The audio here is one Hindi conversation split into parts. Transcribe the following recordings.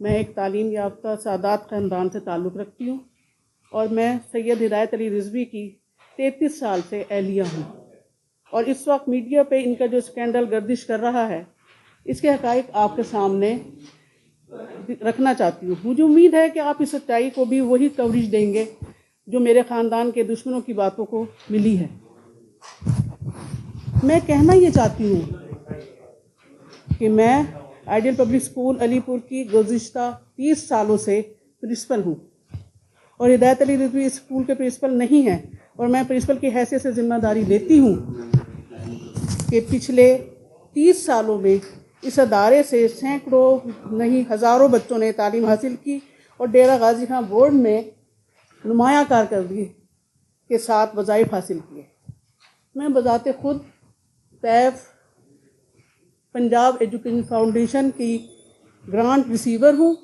मैं एक तालीम याफ्ता सादात ख़ानदान से ताल्लुक़ रखती हूँ और मैं सैयद हिदायत अली रिजवी की 33 साल से अहलिया हूँ और इस वक्त मीडिया पे इनका जो स्कैंडल गर्दिश कर रहा है इसके हक़ाइक़ आपके सामने रखना चाहती हूँ। मुझे उम्मीद है कि आप इस सच्चाई को भी वही कवरेज देंगे जो मेरे ख़ानदान के दुश्मनों की बातों को मिली है। मैं कहना ये चाहती हूँ कि मैं आइडियल पब्लिक स्कूल अलीपुर की गुज़िश्ता 30 सालों से प्रिंसिपल हूँ और हिदायत अली रिजवी इस स्कूल के प्रिंसिपल नहीं हैं और मैं प्रिंसिपल की हैसियत से जिम्मेदारी लेती हूँ कि पिछले 30 सालों में इस अदारे से सैकड़ों नहीं हज़ारों बच्चों ने तालीम हासिल की और डेरा गाजी खां बोर्ड में नुमाया कारकर्दगी के साथ वज़ाइफ हासिल किए। मैं बज़ाते खुद तैफ पंजाब एजुकेशन फाउंडेशन की ग्रांट रिसीवर हूँ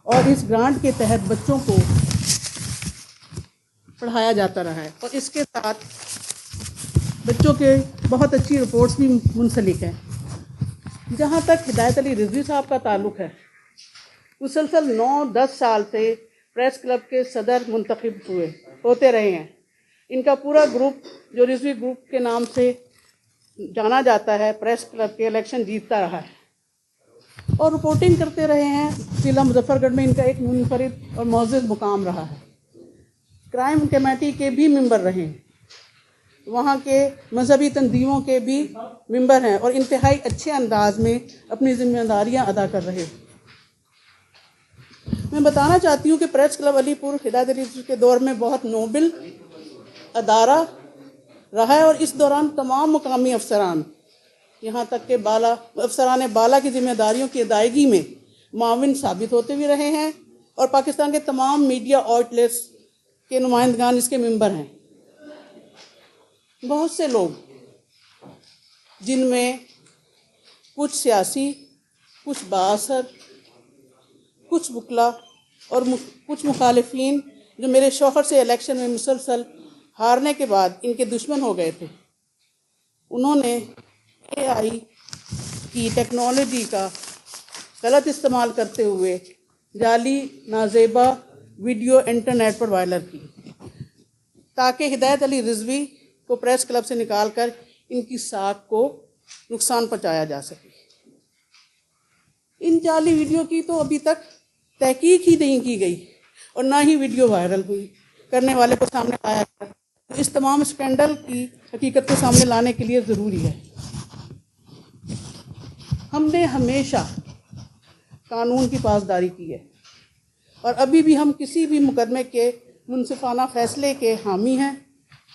और इस ग्रांट के तहत बच्चों को पढ़ाया जाता रहा है और इसके साथ बच्चों के बहुत अच्छी रिपोर्ट्स भी मुंसलिक हैं। जहाँ तक हिदायत अली रिजवी साहब का ताल्लुक़ है, मुसलसल 9-10 साल से प्रेस क्लब के सदर मुंतखब होते रहे हैं। इनका पूरा ग्रुप जो रिजवी ग्रुप के नाम से जाना जाता है प्रेस क्लब के इलेक्शन जीतता रहा है और रिपोर्टिंग करते रहे हैं। ज़िला मुजफ्फरगढ़ में इनका एक मुनफरिद और मौजूद मुकाम रहा है। क्राइम कमेटी के भी मेंबर रहे हैं, वहाँ के मजहबी तंजीमों के भी मेंबर हैं और इंतहाई अच्छे अंदाज में अपनी जिम्मेदारियाँ अदा कर रहे हैं। मैं बताना चाहती हूँ कि प्रेस क्लब अलीपुर हिदायत अली के दौर में बहुत नोबल अदारा रहा है और इस दौरान तमाम मुकामी अफसरान यहाँ तक के अफसरान बाला की जिम्मेदारियों की अदायगी में माविन साबित होते भी रहे हैं और पाकिस्तान के तमाम मीडिया आउटलेट्स के नुमाइंदगान इसके मेंबर हैं। बहुत से लोग जिनमें कुछ सियासी, कुछ बाअसर, कुछ वकला और कुछ मुखालिफिन जो मेरे शौहर से इलेक्शन में मुसलसल हारने के बाद इनके दुश्मन हो गए थे, उन्होंने AI की टेक्नोलॉजी का गलत इस्तेमाल करते हुए जाली नाजेबा वीडियो इंटरनेट पर वायरल की ताकि हिदायत अली रिजवी को प्रेस क्लब से निकालकर इनकी साख को नुकसान पहुंचाया जा सके। इन जाली वीडियो की तो अभी तक तहकीक ही नहीं की गई और ना ही वीडियो वायरल हुई करने वाले को सामने लाया गया। तो इस तमाम स्कैंडल की हकीकत को सामने लाने के लिए ज़रूरी है। हमने हमेशा कानून की पासदारी की है और अभी भी हम किसी भी मुकदमे के मुनसिफाना फैसले के हामी हैं,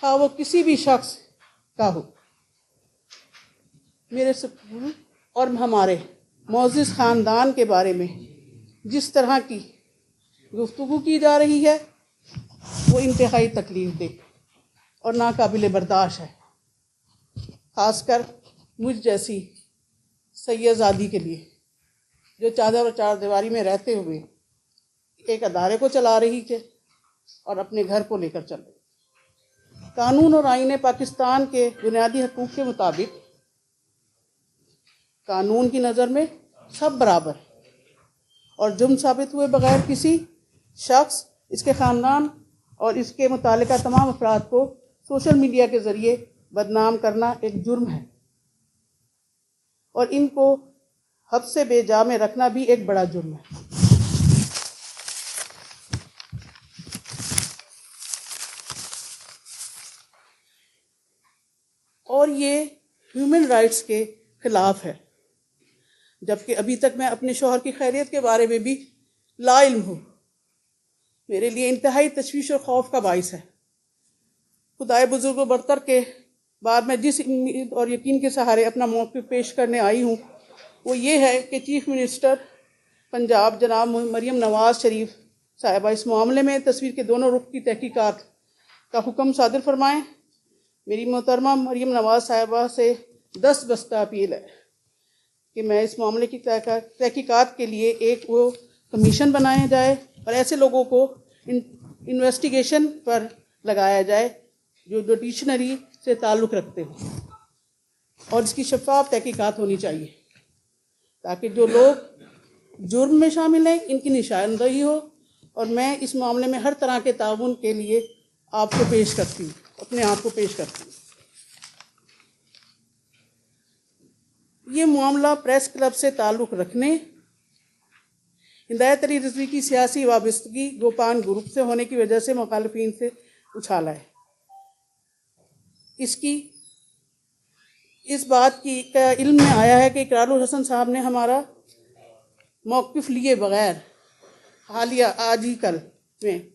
हाँ वो किसी भी शख्स का हो। मेरे स्कूल और हमारे मोअज़्ज़िज़ ख़ानदान के बारे में जिस तरह की गुफ्तगू की जा रही है वो इंतहाई तकलीफ़देह और नाकाबिल बर्दाश्त है, ख़ासकर मुझ जैसी सैयदज़ादी के लिए जो चादर और चारदीवारी में रहते हुए एक अदारे को चला रही है और अपने घर को लेकर चल रही। कानून और आईने पाकिस्तान के बुनियादी हकूक़ के मुताबिक कानून की नज़र में सब बराबर और जुर्म साबित हुए बगैर किसी शख्स, इसके ख़ानदान और इसके मुतालिका तमाम अफराद को सोशल मीडिया के ज़रिए बदनाम करना एक जुर्म है और इनको हद से बेजा में रखना भी एक बड़ा जुर्म है। और ये ह्यूमन राइट्स के ख़िलाफ़ है, जबकि अभी तक मैं अपने शौहर की खैरियत के बारे में भी लाइल्म हूँ। मेरे लिए इंतहाई तशवीश और खौफ का बाइस है। खुदाए बुजुर्ग बरतर के बाद मैं जिस उम्मीद और यकीन के सहारे अपना मौक़िफ़ पेश करने आई हूँ वो ये है कि चीफ़ मिनिस्टर पंजाब जनाब मरियम नवाज़ शरीफ साहिबा इस मामले में तस्वीर के दोनों रुख की तहकीकात का हुक्म सादिर फरमाएँ। मेरी मोहतरमा मरियम नवाज़ साहिबा से दस्तबस्ता अपील है कि मैं इस मामले की तहकीकात के लिए एक वो कमीशन बनाया जाए और ऐसे लोगों को इन्वेस्टिगेशन पर लगाया जाए जो जुडिशनरी से ताल्लुक़ रखते हो और इसकी शफ़ाफ़ तहकीकात होनी चाहिए ताकि जो लोग जुर्म में शामिल हैं, इनकी निशानदही हो, और मैं इस मामले में हर तरह के ताउन के लिए आपको पेश करती हूँ, अपने आप को पेश करती हूँ। ये मामला प्रेस क्लब से ताल्लुक़ रखने, हिदायत अली रिजवी की सियासी वाबस्तगी गोपान ग्रुप से होने की वजह से मुखालिफिन से उछाला है। इस बात की का इल्म में आया है कि इकरारुल हसन साहब ने हमारा मौक़िफ़ लिए बग़ैर हालिया आज ही कल में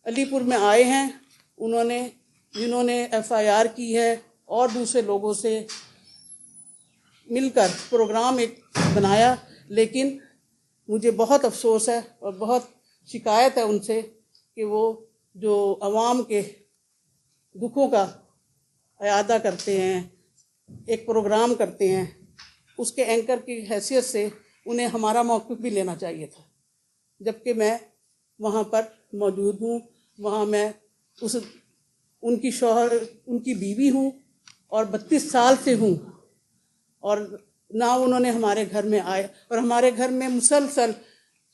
अलीपुर में आए हैं। जिन्होंने FIR की है और दूसरे लोगों से मिलकर प्रोग्राम एक बनाया, लेकिन मुझे बहुत अफसोस है और बहुत शिकायत है उनसे कि वो जो अवाम के दुखों का अयादा करते हैं, एक प्रोग्राम करते हैं, उसके एंकर की हैसियत से उन्हें हमारा मौक़िफ़ भी लेना चाहिए था, जबकि मैं वहाँ पर मौजूद हूँ। वहाँ मैं उनकी बीवी हूँ और 32 साल से हूँ, और ना उन्होंने हमारे घर में आए, और हमारे घर में मुसलसल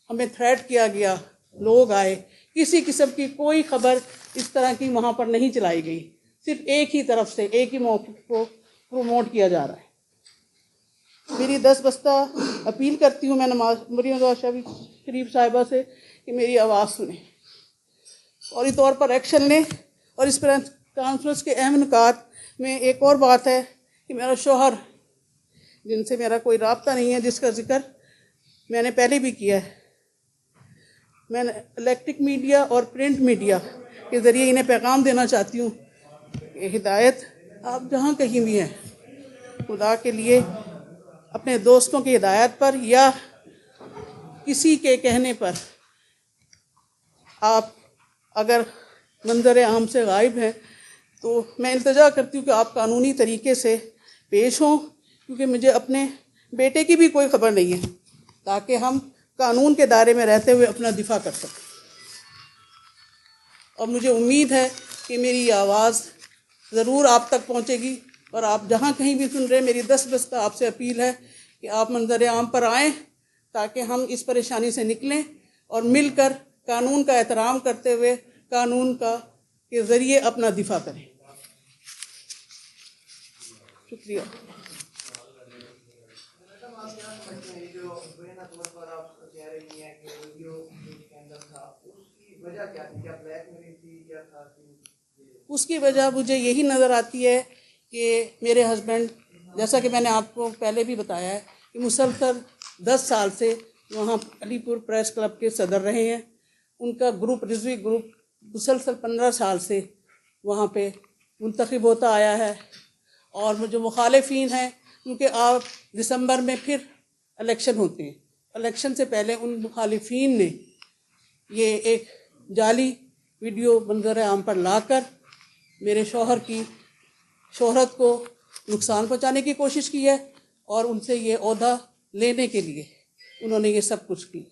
हमें थ्रेट किया गया, लोग आए, किसी किस्म की कोई खबर इस तरह की वहाँ पर नहीं चलाई गई, सिर्फ एक ही तरफ से एक ही मौक़िफ़ को प्रमोट किया जा रहा है। मेरी 10 बस्ता अपील करती हूँ मैं मरियम नवाज शरीफ साहिबा से कि मेरी आवाज़ सुने, फौरी तौर पर एक्शन लें। और इस प्रेस कॉन्फ्रेंस के अहम नुकात में एक और बात है कि मेरा शौहर, जिनसे मेरा कोई राब्ता नहीं है, जिसका जिक्र मैंने पहले भी किया है, मैं इलेक्ट्रिक मीडिया और प्रिंट मीडिया के ज़रिए इन्हें पैगाम देना चाहती हूँ कि हिदायत, आप जहाँ कहीं भी हैं, खुदा के लिए अपने दोस्तों की हिदायत पर या किसी के कहने पर आप अगर मंजर आम से गायब हैं, तो मैं इल्तिजा करती हूँ कि आप कानूनी तरीके से पेश हों, क्योंकि मुझे अपने बेटे की भी कोई खबर नहीं है, ताकि हम कानून के दायरे में रहते हुए अपना दिफा कर सकें। और मुझे उम्मीद है कि मेरी आवाज़ ज़रूर आप तक पहुँचेगी, और आप जहाँ कहीं भी सुन रहे हैं, मेरी 10 बस्ता आपसे अपील है कि आप मंजर आम पर आएँ, ताकि हम इस परेशानी से निकलें और मिलकर कानून का एहतराम करते हुए कानून के ज़रिए अपना दिफा करें। शुक्रिया। उसकी वजह मुझे यही नज़र आती है कि मेरे हस्बैंड, जैसा कि मैंने आपको पहले भी बताया है, कि मुसलसल 10 साल से वहाँ अलीपुर प्रेस क्लब के सदर रहे हैं। उनका ग्रुप, रिजवी ग्रुप, मुसलसल 15 साल से वहाँ पे मुंतखब होता आया है। और जो मुखालिफिन हैं, क्योंकि आप दिसंबर में फिर इलेक्शन होते हैं, इलेक्शन से पहले उन मुखालिफिन ने ये एक जाली वीडियो मंजर आम पर लाकर मेरे शौहर की शोहरत को नुकसान पहुंचाने की कोशिश की है, और उनसे ये ओहदा लेने के लिए उन्होंने ये सब कुछ की।